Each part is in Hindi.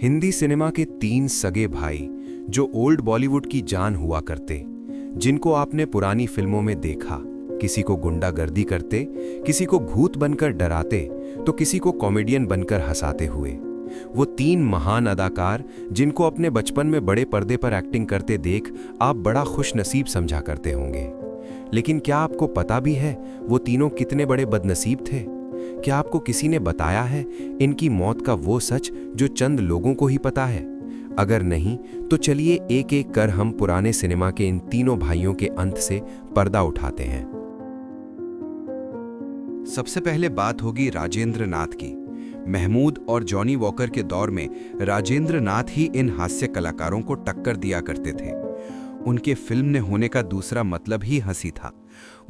हिंदी सिनेमा के तीन सगे भाई जो ओल्ड बॉलीवुड की जान हुआ करते, जिनको आपने पुरानी फिल्मों में देखा, किसी को गुंडागर्दी करते, किसी को भूत बनकर डराते, तो किसी को कॉमेडियन बनकर हंसाते हुए। वो तीन महान अदाकार जिनको अपने बचपन में बड़े पर्दे पर एक्टिंग करते देख आप बड़ा खुशनसीब समझा करते होंगे। लेकिन क्या आपको पता भी है वो तीनों कितने बड़े बदनसीब थे? क्या आपको किसी ने बताया है इनकी मौत का वो सच जो चंद लोगों को ही पता है? अगर नहीं तो चलिए एक एक कर हम पुराने सिनेमा के इन तीनों भाइयों के अंत से पर्दा उठाते हैं। सबसे पहले बात होगी राजेंद्र नाथ की। महमूद और जॉनी वॉकर के दौर में राजेंद्र नाथ ही इन हास्य कलाकारों को टक्कर दिया करते थे। उनके फिल्म ने होने का दूसरा मतलब ही हंसी था।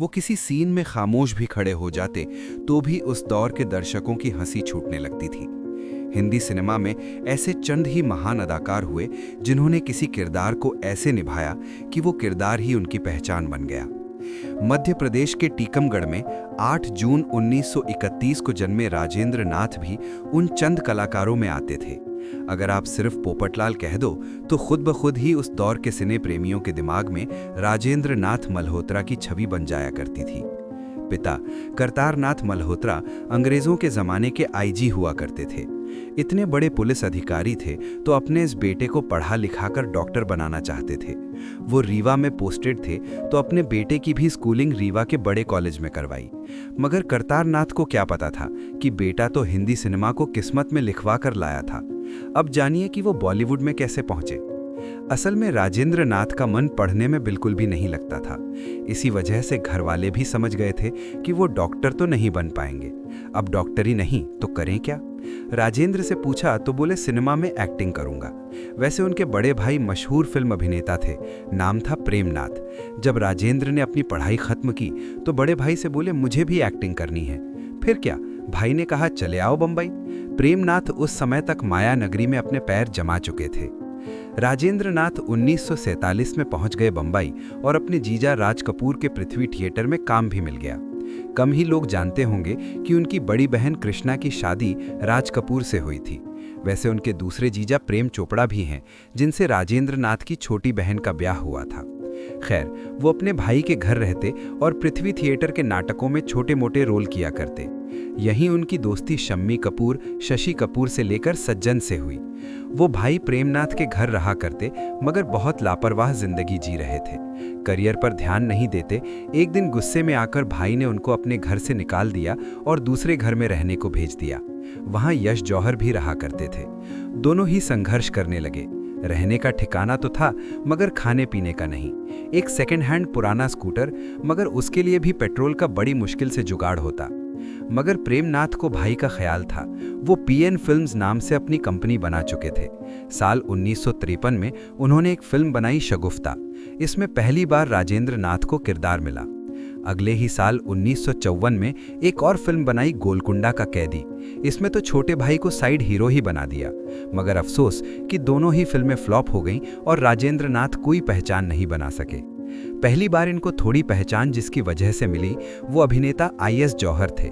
वो किसी सीन में खामोश भी खड़े हो जाते तो भी उस दौर के दर्शकों की हंसी छूटने लगती थी। हिंदी सिनेमा में ऐसे चंद ही महान अदाकार हुए जिन्होंने किसी किरदार को ऐसे निभाया कि वो किरदार ही उनकी पहचान बन गया। मध्य प्रदेश के टीकमगढ़ में 8 जून 1931 को जन्मे राजेंद्र नाथ भी उन चंद कलाकारों में आते थे। अगर आप सिर्फ पोपटलाल कह दो तो खुद ब खुद ही उस दौर के सिने प्रेमियों के दिमाग में राजेंद्र नाथ मल्होत्रा की छवि बन जाया करती थी। पिता करतार नाथ मल्होत्रा अंग्रेजों के जमाने के आईजी हुआ करते थे। इतने बड़े पुलिस अधिकारी थे तो अपने इस बेटे को पढ़ा लिखाकर डॉक्टर बनाना चाहते थे। वो रीवा में पोस्टेड थे तो अपने बेटे की भी स्कूलिंग रीवा के बड़े कॉलेज में करवाई। मगर करतार नाथ को क्या पता था कि बेटा तो हिंदी सिनेमा को किस्मत में लिखवा कर लाया था। अब जानिए कि वो बॉलीवुड में कैसे पहुंचे। असल में राजेंद्र नाथ का मन पढ़ने में बिल्कुल भी नहीं लगता था। इसी वजह से घर वाले भी समझ गए थे कि वो डॉक्टर तो नहीं बन पाएंगे। अब डॉक्टर ही नहीं तो करें क्या? राजेंद्र से पूछा तो बोले सिनेमा में एक्टिंग करूंगा। वैसे उनके बड़े भाई मशहूर फिल्म अभिनेता थे, नाम था प्रेमनाथ। जब राजेंद्र ने अपनी पढ़ाई खत्म की तो बड़े भाई से बोले मुझे भी एक्टिंग करनी है। फिर क्या, भाई ने कहा चले आओ बंबई। प्रेमनाथ उस समय तक माया नगरी में अपने पैर जमा चुके थे। राजेंद्र नाथ 1947 में पहुंच गए बंबई और अपने जीजा राज कपूर के पृथ्वी थिएटर में काम भी मिल गया। कम ही लोग जानते होंगे कि उनकी बड़ी बहन कृष्णा की शादी राज कपूर से हुई थी। वैसे उनके दूसरे जीजा प्रेम चोपड़ा भी हैं, जिनसे राजेंद्र नाथ की छोटी बहन का ब्याह हुआ था। खैर, वो अपने भाई के घर रहते और पृथ्वी थिएटर के नाटकों में छोटे मोटे रोल किया करते। यहीं उनकी दोस्ती शम्मी कपूर, शशि कपूर से लेकर सज्जन से हुई। वो भाई प्रेमनाथ के घर रहा करते मगर बहुत लापरवाह जिंदगी जी रहे थे। करियर पर ध्यान नहीं देते। एक दिन गुस्से में आकर भाई ने उनको अपने घर से निकाल दिया और दूसरे घर में रहने को भेज दिया। वहां यश जौहर भी रहा करते थे। दोनों ही संघर्ष करने लगे। रहने का ठिकाना तो था मगर खाने पीने का नहीं। एक सेकंड हैंड पुराना स्कूटर, मगर उसके लिए भी पेट्रोल का बड़ी मुश्किल से जुगाड़ होता। मगर प्रेमनाथ को भाई का ख्याल था। वो पीएन फिल्म्स नाम से अपनी कंपनी बना चुके थे। साल 1953 में उन्होंने एक फिल्म बनाई शगुफ्ता। इसमें पहली बार राजेंद्र नाथ को किरदार मिला। अगले ही साल 1954 में एक और फिल्म बनाई गोलकुंडा का कैदी। इसमें तो छोटे भाई को साइड हीरो ही बना दिया। मगर अफसोस कि दोनों ही फिल्में फ्लॉप हो गईं और राजेंद्र नाथ कोई पहचान नहीं बना सके। पहली बार इनको थोड़ी पहचान जिसकी वजह से मिली वो अभिनेता आईएस जौहर थे।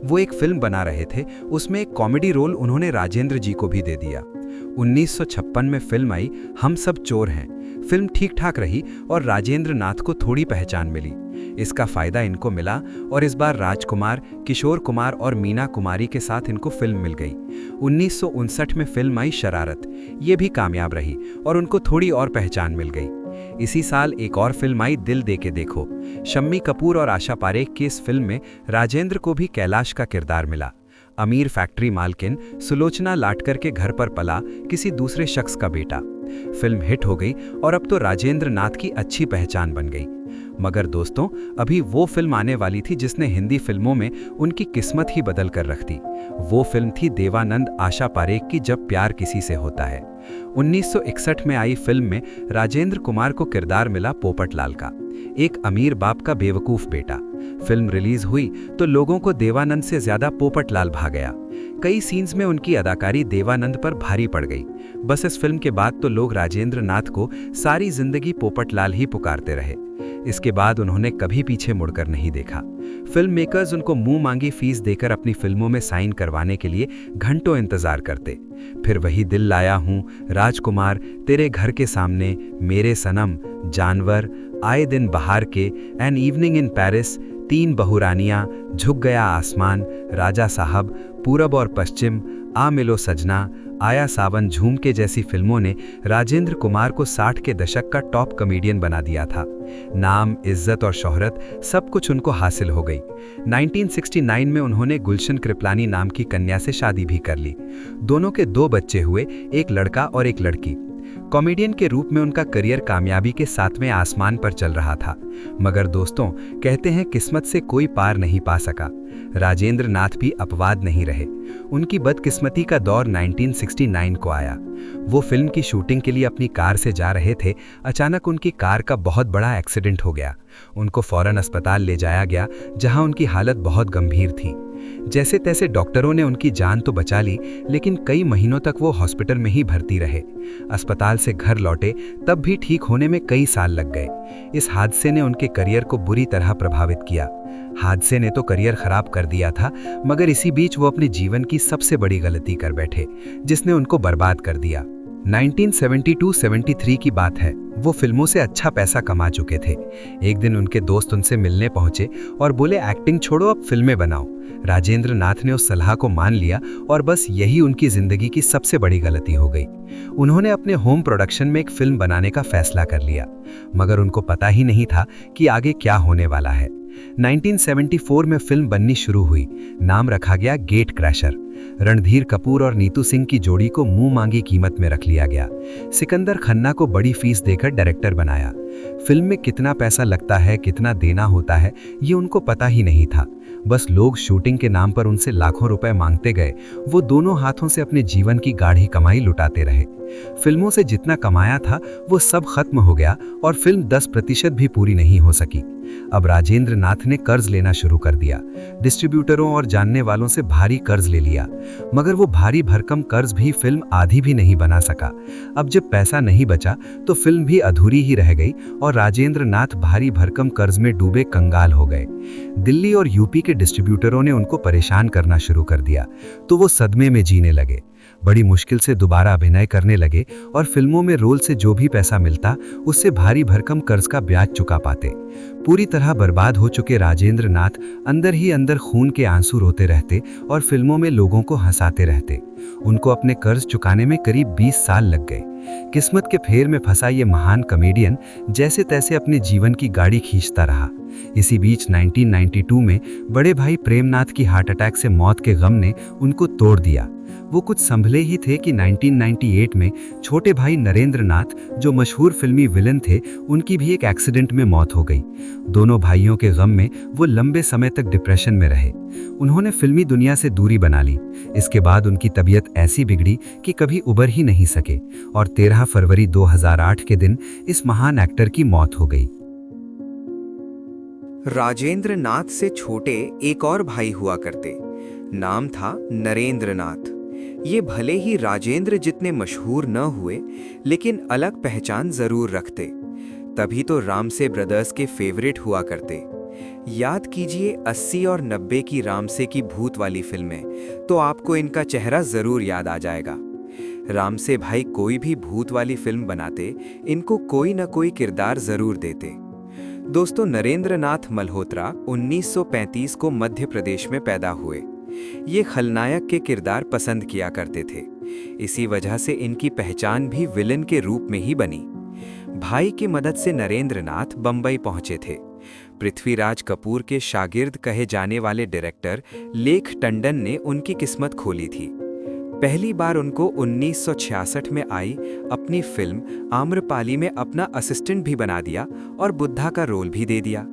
वो एक फिल्म बना रहे थे, उसमें एक कॉमेडी रोल उन्होंने राजेंद्र जी को भी दे दिया। 1956 में फिल्म आई हम सब चोर हैं। फिल्म ठीक ठाक रही और राजेंद्र नाथ को थोड़ी पहचान मिली। इसका फायदा इनको मिला और इस बार राजकुमार, किशोर कुमार और मीना कुमारी के साथ इनको फिल्म मिल गई। 1959 में फिल्म आई शरारत। ये भी कामयाब रही और उनको थोड़ी और पहचान मिल गई। इसी साल एक और फिल्म आई दिल दे के देखो। शम्मी कपूर और आशा पारेख की इस फिल्म में राजेंद्र को भी कैलाश का किरदार मिला। अमीर फैक्ट्री मालकिन सुलोचना लाटकर के घर पर पला किसी दूसरे शख्स का बेटा। फिल्म हिट हो गई और अब तो राजेंद्र नाथ की अच्छी पहचान बन गई। मगर दोस्तों, अभी वो फिल्म आने वाली थी जिसने हिंदी फिल्मों में उनकी किस्मत ही बदल कर रख दी। वो फिल्म थी देवानंद आशा पारेख की जब प्यार किसी से होता है। 1961 में आई फिल्म में राजेंद्र कुमार को किरदार मिला पोपटलाल का, एक अमीर बाप का बेवकूफ बेटा। फिल्म रिलीज हुई तो लोगों को देवानंद से ज्यादा पोपटलाल भा गया। कई सीन्स में उनकी अदाकारी देवानंद पर भारी पड़ गई। बस इस फिल्म के बाद तो लोग राजेंद्र नाथ को सारी जिंदगी पोपटलाल ही पुकारते रहे। इसके बाद उन्होंने कभी पीछे मुड़कर नहीं देखा। फिल्म मेकर्स उनको मुंह मांगी फीस देकर अपनी फिल्मों में साइन करवाने के लिए घंटों इंतजार करते। फिर वही दिल लाया हूं, राजकुमार, तेरे घर के सामने, मेरे सनम, जानवर, आए दिन बहार के, एन इवनिंग इन पेरिस, तीन बहुरानियां, झुक गया आसमान, राजा साहब, पूरब और पश्चिम, आ मिलो सजना, आया सावन झूम के जैसी फिल्मों ने राजेंद्र कुमार को 60 के दशक का टॉप कॉमेडियन बना दिया था। नाम, इज्जत और शोहरत सब कुछ उनको हासिल हो गई। 1969 में उन्होंने गुलशन कृपलानी नाम की कन्या से शादी भी कर ली। दोनों के 2 बच्चे हुए, एक लड़का और एक लड़की। कॉमेडियन के रूप में उनका करियर कामयाबी के 7वें आसमान पर चल रहा था। मगर दोस्तों, कहते हैं किस्मत से कोई पार नहीं पा सका। राजेंद्र नाथ भी अपवाद नहीं रहे। उनकी बदकिस्मती का दौर 1969 को आया। वो फिल्म की शूटिंग के लिए अपनी कार से जा रहे थे। अचानक उनकी कार का बहुत बड़ा एक्सीडेंट हो गया। उनको फौरन अस्पताल ले जाया गया, जहां उनकी हालत बहुत गंभीर थी। जैसे तैसे डॉक्टरों ने उनकी जान तो बचा ली, लेकिन कई महीनों तक वो हॉस्पिटल में ही भर्ती रहे। अस्पताल से घर लौटे तब भी ठीक होने में कई साल लग गए। इस हादसे ने उनके करियर को बुरी तरह प्रभावित किया। हादसे ने तो करियर खराब कर दिया था, मगर इसी बीच वो अपने जीवन की सबसे बड़ी गलती कर बैठे, जिसने उनको बर्बाद कर दिया। 1972-73 की बात है। वो फिल्मों से अच्छा पैसा कमा चुके थे। एक दिन उनके दोस्त उनसे मिलने पहुंचे और बोले, एक्टिंग छोड़ो, अब फिल्में बनाओ। राजेंद्र नाथ ने उस सलाह को मान लिया और बस यही उनकी जिंदगी की सबसे बड़ी गलती हो गई। उन्होंने अपने होम प्रोडक्शन में एक फिल्म बनाने का फैसला कर लिया, मगर उनको पता ही नहीं था कि आगे क्या होने वाला है। 1974 में फिल्म बननी शुरू हुई। नाम रखा गया गेट क्रैशर। रणधीर कपूर और नीतू सिंह की जोड़ी को मुंह मांगी कीमत में रख लिया गया। सिकंदर खन्ना को बड़ी फीस देकर डायरेक्टर बनाया। फिल्म में कितना पैसा लगता है, कितना देना होता है, ये उनको पता ही नहीं था। बस लोग शूटिंग के नाम पर उनसे लाखों रुपए मांगते गए। वो दोनों हाथों से अपने जीवन की गाढ़ी कमाई लुटाते रहे। फिल्मों से जितना कमाया था वो सब खत्म हो गया और फिल्म 10% भी पूरी नहीं हो सकी। अब राजेंद्र नाथ ने कर्ज लेना शुरू कर दिया। डिस्ट्रीब्यूटरों और जानने वालों से भारी कर्ज ले लिया, मगर वो भारी भरकम कर्ज भी फिल्म आधी भी नहीं बना सका। अब जब पैसा नहीं बचा तो फिल्म भी अधूरी ही रह गई और राजेंद्र नाथ भारी भरकम कर्ज में डूबे कंगाल हो गए। दिल्ली और यूपी के डिस्ट्रीब्यूटरों ने उनको परेशान करना शुरू कर दिया, तो वो सदमे में जीने लगे। बड़ी मुश्किल से दोबारा अभिनय करने लगे और फिल्मों में रोल से जो भी पैसा मिलता उससे भारी भरकम कर्ज का ब्याज चुका पाते। पूरी तरह बर्बाद हो चुके राजेंद्र नाथ अंदर ही अंदर खून के आंसू रोते रहते और फिल्मों में लोगों को हंसाते रहते। उनको अपने कर्ज चुकाने में करीब 20 साल लग गए। किस्मत के फेर में फंसा ये महान कॉमेडियन जैसे तैसे अपने जीवन की गाड़ी खींचता रहा। इसी बीच 1992 में बड़े भाई प्रेमनाथ की हार्ट अटैक से मौत के गम ने उनको तोड़ दिया। वो कुछ संभले ही थे कि 1998 में छोटे भाई नरेंद्र नाथ, जो मशहूर फिल्मी विलन थे, उनकी भी एक एक्सीडेंट में मौत हो गई। दोनों भाइयों के गम में वो लंबे समय तक डिप्रेशन में रहे। उन्होंने फिल्मी दुनिया से दूरी बना ली। इसके बाद उनकी तबीयत ऐसी बिगड़ी कि कभी उबर ही नहीं सके और 13 फरवरी 2008 के दिन इस महान एक्टर की मौत हो गई। राजेंद्र नाथ से छोटे एक और भाई हुआ करते। नाम था नरेंद्र नाथ। ये भले ही राजेंद्र जितने मशहूर न हुए, लेकिन अलग पहचान जरूर रखते। तभी तो रामसे ब्रदर्स के फेवरेट हुआ करते। याद कीजिए 80 और 90 की रामसे की भूत वाली फिल्में, तो आपको इनका चेहरा जरूर याद आ जाएगा। रामसे भाई कोई भी भूत वाली फिल्म बनाते, इनको कोई न कोई किरदार जरूर देते। दोस्तों, नरेंद्र नाथ मल्होत्रा 1935 को मध्य प्रदेश में पैदा हुए। ये खलनायक के किरदार पसंद किया करते थे। इसी वजह से इनकी पहचान भी विलन के रूप में ही बनी। भाई की मदद से नरेंद्र नाथ बंबई पहुंचे थे। पृथ्वीराज कपूर के शागिर्द कहे जाने वाले डायरेक्टर लेख टंडन ने उनकी किस्मत खोली थी। पहली बार उनको 1966 में आई अपनी फिल्म आम्रपाली में अपना असिस्टेंट भी बना दिया और बुद्धा का रोल भी दे दिया।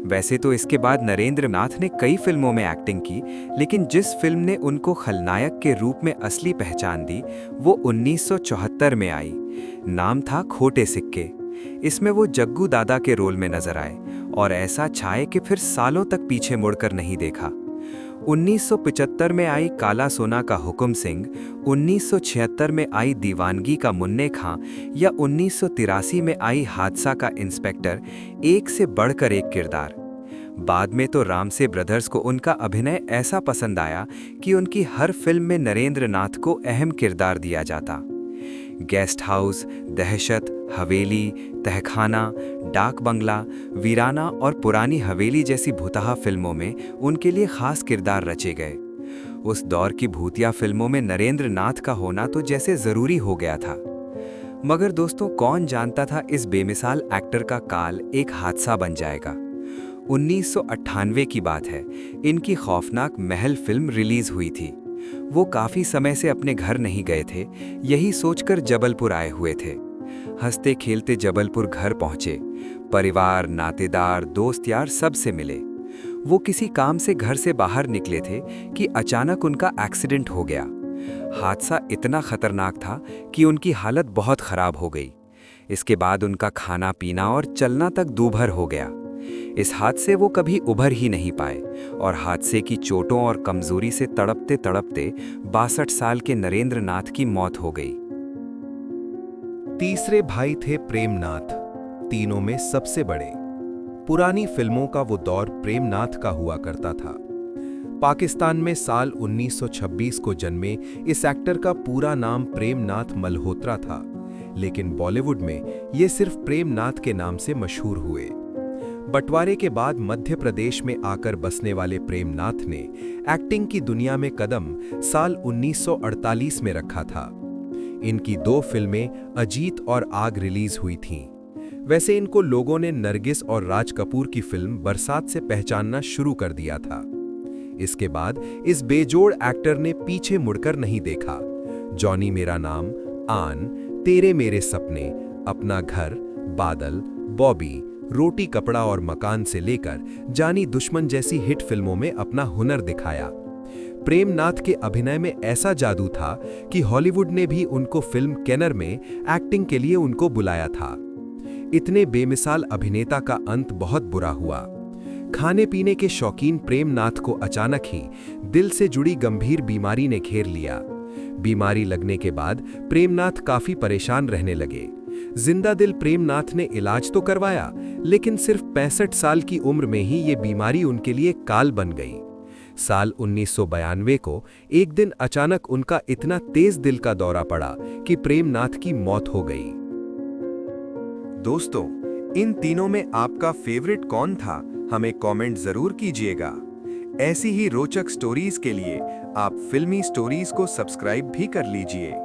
वैसे तो इसके बाद नरेंद्र नाथ ने कई फिल्मों में एक्टिंग की, लेकिन जिस फिल्म ने उनको खलनायक के रूप में असली पहचान दी वो 1974 में आई। नाम था खोटे सिक्के। इसमें वो जग्गू दादा के रोल में नजर आए और ऐसा छाए कि फिर सालों तक पीछे मुड़कर नहीं देखा। 1975 में आई काला सोना का हुकुम सिंह, 1976 में आई दीवानगी का मुन्ने खां या 1983 में आई हादसा का इंस्पेक्टर, एक से बढ़कर एक किरदार। बाद में तो रामसे ब्रदर्स को उनका अभिनय ऐसा पसंद आया कि उनकी हर फिल्म में नरेंद्र नाथ को अहम किरदार दिया जाता। गेस्ट हाउस, दहशत, हवेली, तहखाना, डाक बंगला, वीराना और पुरानी हवेली जैसी भूतहा फिल्मों में उनके लिए खास किरदार रचे गए। उस दौर की भूतिया फिल्मों में नरेंद्र नाथ का होना तो जैसे ज़रूरी हो गया था। मगर दोस्तों, कौन जानता था इस बेमिसाल एक्टर का काल एक हादसा बन जाएगा। 1998 की बात है, इनकी खौफनाक महल फिल्म रिलीज हुई थी। वो काफ़ी समय से अपने घर नहीं गए थे, यही सोचकर जबलपुर आए हुए थे। हंसते खेलते जबलपुर घर पहुंचे। परिवार, नातेदार, दोस्त यार सब से मिले। वो किसी काम से घर से बाहर निकले थे कि अचानक उनका एक्सीडेंट हो गया। हादसा इतना खतरनाक था कि उनकी हालत बहुत खराब हो गई। इसके बाद उनका खाना पीना और चलना तक दूभर हो गया। इस हादसे से वो कभी उभर ही नहीं पाए और हादसे की चोटों और कमजोरी से तड़पते तड़पते 62 साल के नरेंद्र नाथ की मौत हो गई। तीसरे भाई थे प्रेमनाथ, तीनों में सबसे बड़े। पुरानी फिल्मों का वो दौर प्रेमनाथ का हुआ करता था। पाकिस्तान में साल 1926 को जन्मे इस एक्टर का पूरा नाम प्रेमनाथ मल्होत्रा था, लेकिन बॉलीवुड में ये सिर्फ प्रेमनाथ के नाम से मशहूर हुए। बंटवारे के बाद मध्य प्रदेश में आकर बसने वाले प्रेमनाथ ने एक्टिंग की दुनिया में कदम साल 1948 में रखा था। इनकी 2 फिल्में अजीत और आग रिलीज हुई थीं। वैसे इनको लोगों ने नरगिस और राज कपूर की फिल्म बरसात से पहचानना शुरू कर दिया था। इसके बाद इस बेजोड़ एक्टर ने पीछे मुड़कर नहीं देखा। जॉनी मेरा नाम, आन, तेरे मेरे सपने, अपना घर, बादल, बॉबी, रोटी कपड़ा और मकान से लेकर जानी दुश्मन जैसी हिट फिल्मों में अपना हुनर दिखाया। प्रेमनाथ के अभिनय में ऐसा जादू था कि हॉलीवुड ने भी उनको फिल्म केनर में एक्टिंग के लिए उनको बुलाया था। इतने बेमिसाल अभिनेता का अंत बहुत बुरा हुआ। खाने पीने के शौकीन प्रेमनाथ को अचानक ही दिल से जुड़ी गंभीर बीमारी ने घेर लिया। बीमारी लगने के बाद प्रेमनाथ काफी परेशान रहने लगे। जिंदा दिल प्रेमनाथ ने इलाज तो करवाया, लेकिन सिर्फ 65 साल की उम्र में ही ये बीमारी उनके लिए काल बन गई। साल 1992 को एक दिन अचानक उनका इतना तेज दिल का दौरा पड़ा कि प्रेमनाथ की मौत हो गई। दोस्तों, इन तीनों में आपका फेवरेट कौन था? हमें कमेंट जरूर कीजिएगा। ऐसी ही रोचक स्टोरीज के लिए आप फिल्मी स्टोरीज को सब्सक्राइब भी कर लीजिए।